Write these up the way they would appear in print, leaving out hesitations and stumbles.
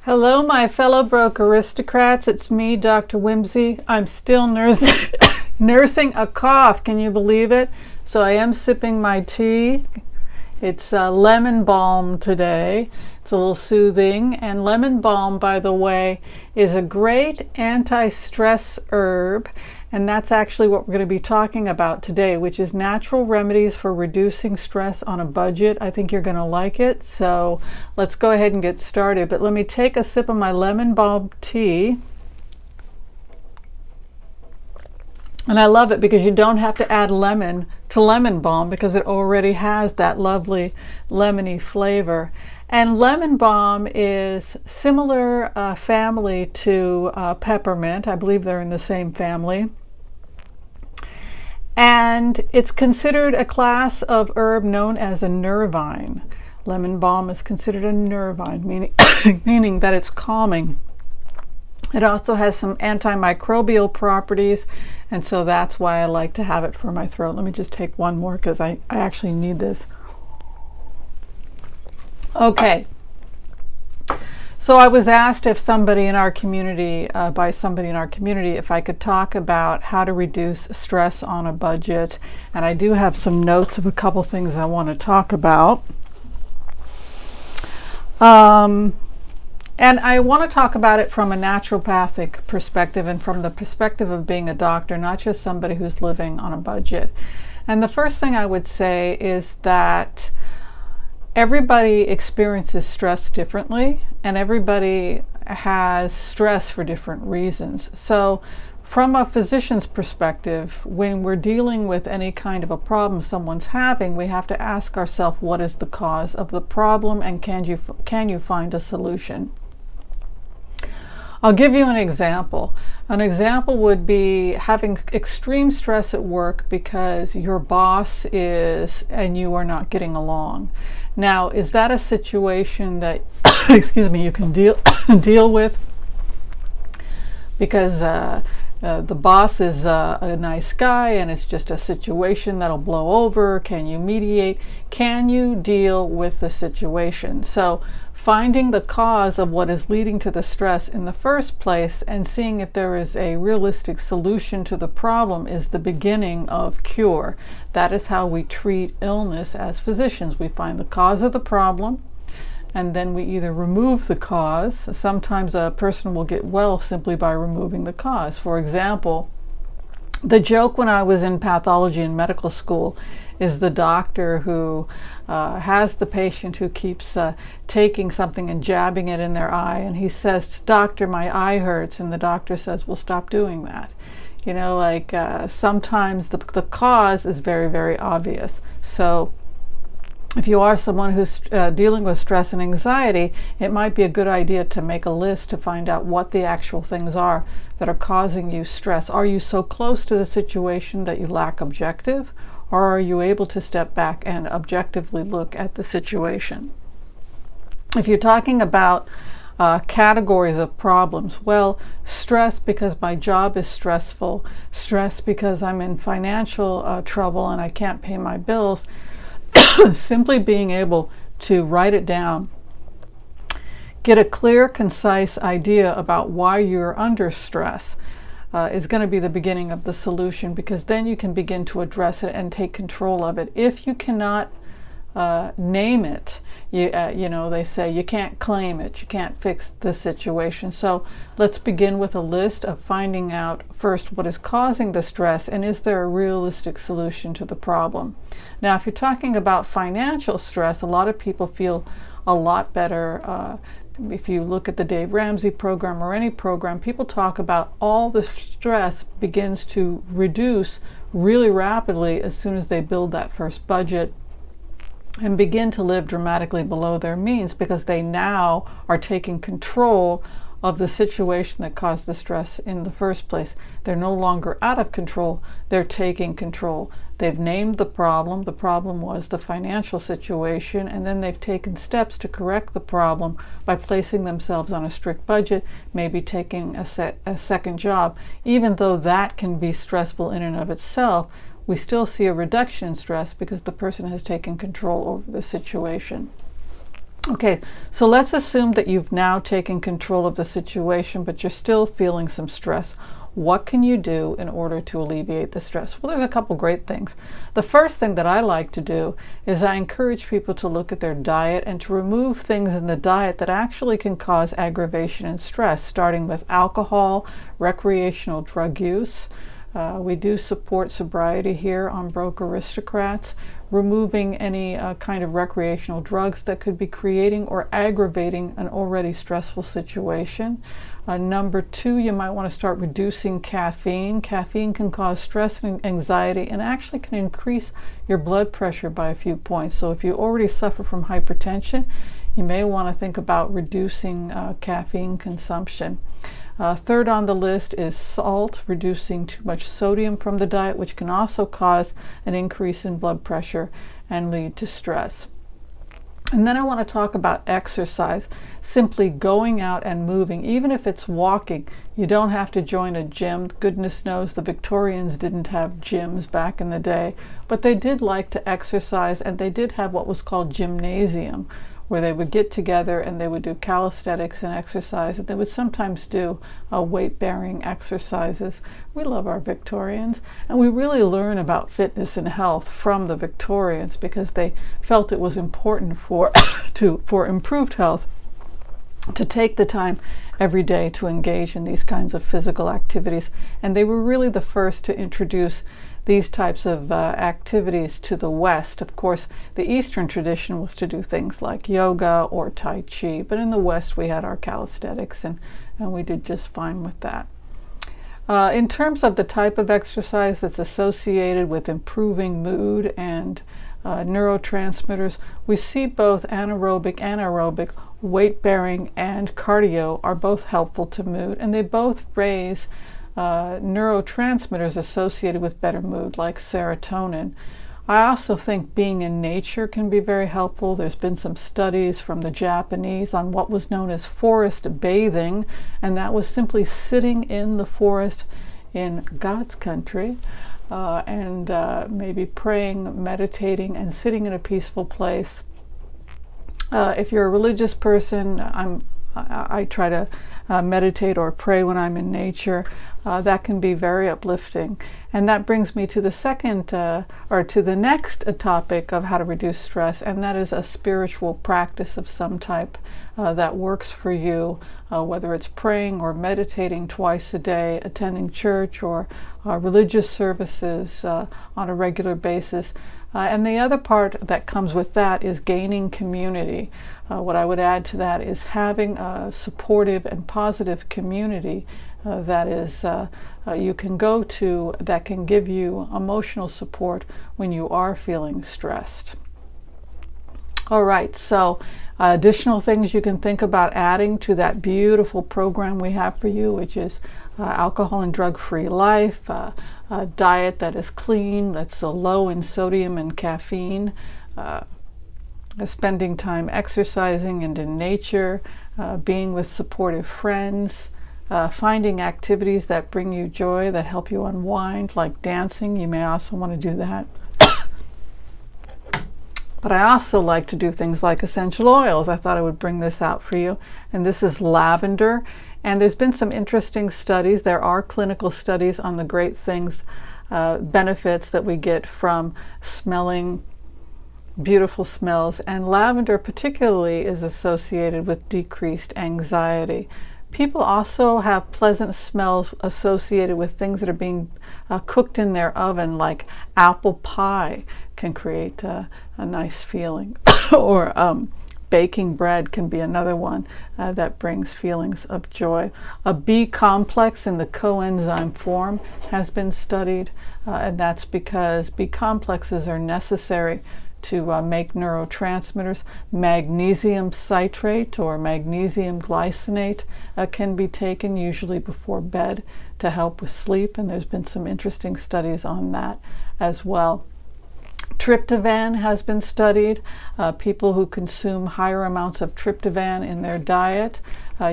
Hello, my fellow broke aristocrats. It's me, Dr. Whimsy. I'm still nursing a cough. Can you believe it? So I am sipping my tea. It's lemon balm today. It's a little soothing. And lemon balm, by the way, is a great anti-stress herb. And that's actually what we're going to be talking about today, which is natural remedies for reducing stress on a budget. I think you're going to like it. So let's go ahead and get started. But let me take a sip of my lemon balm tea. And I love it because you don't have to add lemon to lemon balm because it already has that lovely lemony flavor. And lemon balm is similar family to peppermint. I believe they're in the same family. And it's considered a class of herb known as a nervine. Lemon balm is considered a nervine, meaning that it's calming. It also has some antimicrobial properties, and so that's why I like to have it for my throat. Let me just take one more because I actually need this. Okay. So I was asked if somebody in our community, if I could talk about how to reduce stress on a budget. And I do have some notes of a couple things I want to talk about. And I want to talk about it from a naturopathic perspective and from the perspective of being a doctor, not just somebody who's living on a budget. And the first thing I would say is that everybody experiences stress differently, and everybody has stress for different reasons. So from a physician's perspective, when we're dealing with any kind of a problem someone's having, we have to ask ourselves, what is the cause of the problem, and can you find a solution? I'll give you an example. An example would be having extreme stress at work because your boss is and you are not getting along. Now, is that a situation that you can deal with because the boss is a nice guy and it's just a situation that'll blow over? Can you mediate? Can you deal with the situation? So finding the cause of what is leading to the stress in the first place and seeing if there is a realistic solution to the problem is the beginning of cure. That is how we treat illness as physicians. We find the cause of the problem, and then we either remove the cause. Sometimes a person will get well simply by removing the cause. For example, the joke when I was in pathology in medical school is the doctor who has the patient who keeps taking something and jabbing it in their eye, and he says, "Doctor, my eye hurts," and the doctor says, "Well, stop doing that." You know, like sometimes the cause is very, very obvious. So if you are someone who's dealing with stress and anxiety, it might be a good idea to make a list to find out what the actual things are that are causing you stress. Are you so close to the situation that you lack objective, or are you able to step back and objectively look at the situation? If you're talking about categories of problems, well, stress because my job is stressful, stress because I'm in financial trouble and I can't pay my bills, simply being able to write it down, get a clear, concise idea about why you're under stress is going to be the beginning of the solution, because then you can begin to address it and take control of it. If you cannot name it, you know, they say you can't claim it, you can't fix the situation. So let's begin with a list of finding out first what is causing the stress and is there a realistic solution to the problem. Now, if you're talking about financial stress, a lot of people feel a lot better. If you look at the Dave Ramsey program or any program, people talk about all the stress begins to reduce really rapidly as soon as they build that first budget and begin to live dramatically below their means, because they now are taking control of the situation that caused the stress in the first place. They're no longer out of control, they're taking control. They've named the problem. The problem was the financial situation, and then they've taken steps to correct the problem by placing themselves on a strict budget, maybe taking a second job. Even though that can be stressful in and of itself, we still see a reduction in stress because the person has taken control over the situation. Okay, so let's assume that you've now taken control of the situation, but you're still feeling some stress. What can you do in order to alleviate the stress? Well, there's a couple great things. The first thing that I like to do is I encourage people to look at their diet and to remove things in the diet that actually can cause aggravation and stress, starting with alcohol, recreational drug use. We do support sobriety here on Broke Aristocrats, removing any kind of recreational drugs that could be creating or aggravating an already stressful situation. Number two, you might want to start reducing caffeine. Caffeine can cause stress and anxiety and actually can increase your blood pressure by a few points. So if you already suffer from hypertension, you may want to think about reducing caffeine consumption. Third on the list is salt, reducing too much sodium from the diet, which can also cause an increase in blood pressure and lead to stress. And then I want to talk about exercise, simply going out and moving, even if it's walking. You don't have to join a gym. Goodness knows the Victorians didn't have gyms back in the day, but they did like to exercise, and they did have what was called gymnasium, where they would get together and they would do calisthenics and exercise, and they would sometimes do weight-bearing exercises. We love our Victorians, and we really learn about fitness and health from the Victorians because they felt it was important for improved health to take the time every day to engage in these kinds of physical activities. And they were really the first to introduce these types of activities to the West. Of course, the Eastern tradition was to do things like yoga or Tai Chi, but in the West we had our calisthenics, and we did just fine with that. In terms of the type of exercise that's associated with improving mood and neurotransmitters, we see both anaerobic and aerobic, weight-bearing and cardio are both helpful to mood, and they both raise neurotransmitters associated with better mood, like serotonin. I also think being in nature can be very helpful. There's been some studies from the Japanese on what was known as forest bathing, and that was simply sitting in the forest in God's country and maybe praying, meditating, and sitting in a peaceful place. If you're a religious person, I try to meditate or pray when I'm in nature. That can be very uplifting. And that brings me to the second, or to the next topic of how to reduce stress, and that is a spiritual practice of some type that works for you, whether it's praying or meditating twice a day, attending church or religious services on a regular basis. And the other part that comes with that is gaining community. What I would add to that is having a supportive and positive community that is you can go to, that can give you emotional support when you are feeling stressed. All right, so additional things you can think about adding to that beautiful program we have for you, which is alcohol and drug-free life, a diet that is clean, that's low in sodium and caffeine, spending time exercising and in nature, being with supportive friends, finding activities that bring you joy, that help you unwind, like dancing. You may also want to do that. But I also like to do things like essential oils. I thought I would bring this out for you. And this is lavender. And there's been some interesting studies. There are clinical studies on the great things, benefits that we get from smelling beautiful smells. And lavender particularly is associated with decreased anxiety. People also have pleasant smells associated with things that are being cooked in their oven, like apple pie can create a nice feeling. Or baking bread can be another one that brings feelings of joy. A B complex in the coenzyme form has been studied, and that's because B complexes are necessary to make neurotransmitters. Magnesium citrate or magnesium glycinate can be taken usually before bed to help with sleep, and there's been some interesting studies on that as well. Tryptophan has been studied. People who consume higher amounts of tryptophan in their diet,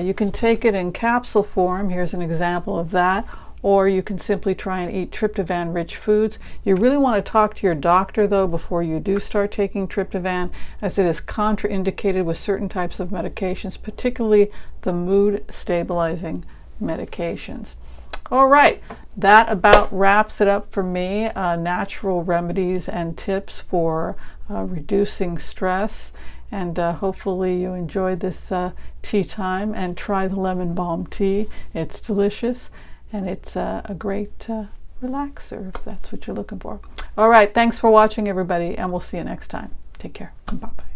you can take it in capsule form. Here's an example of that, or you can simply try and eat tryptophan-rich foods. You really want to talk to your doctor, though, before you do start taking tryptophan, as it is contraindicated with certain types of medications, particularly the mood-stabilizing medications. All right, that about wraps it up for me. Natural remedies and tips for reducing stress. And hopefully you enjoyed this tea time, and try the lemon balm tea. It's delicious, and it's a great relaxer if that's what you're looking for. All right, thanks for watching, everybody, and we'll see you next time. Take care. Bye-bye.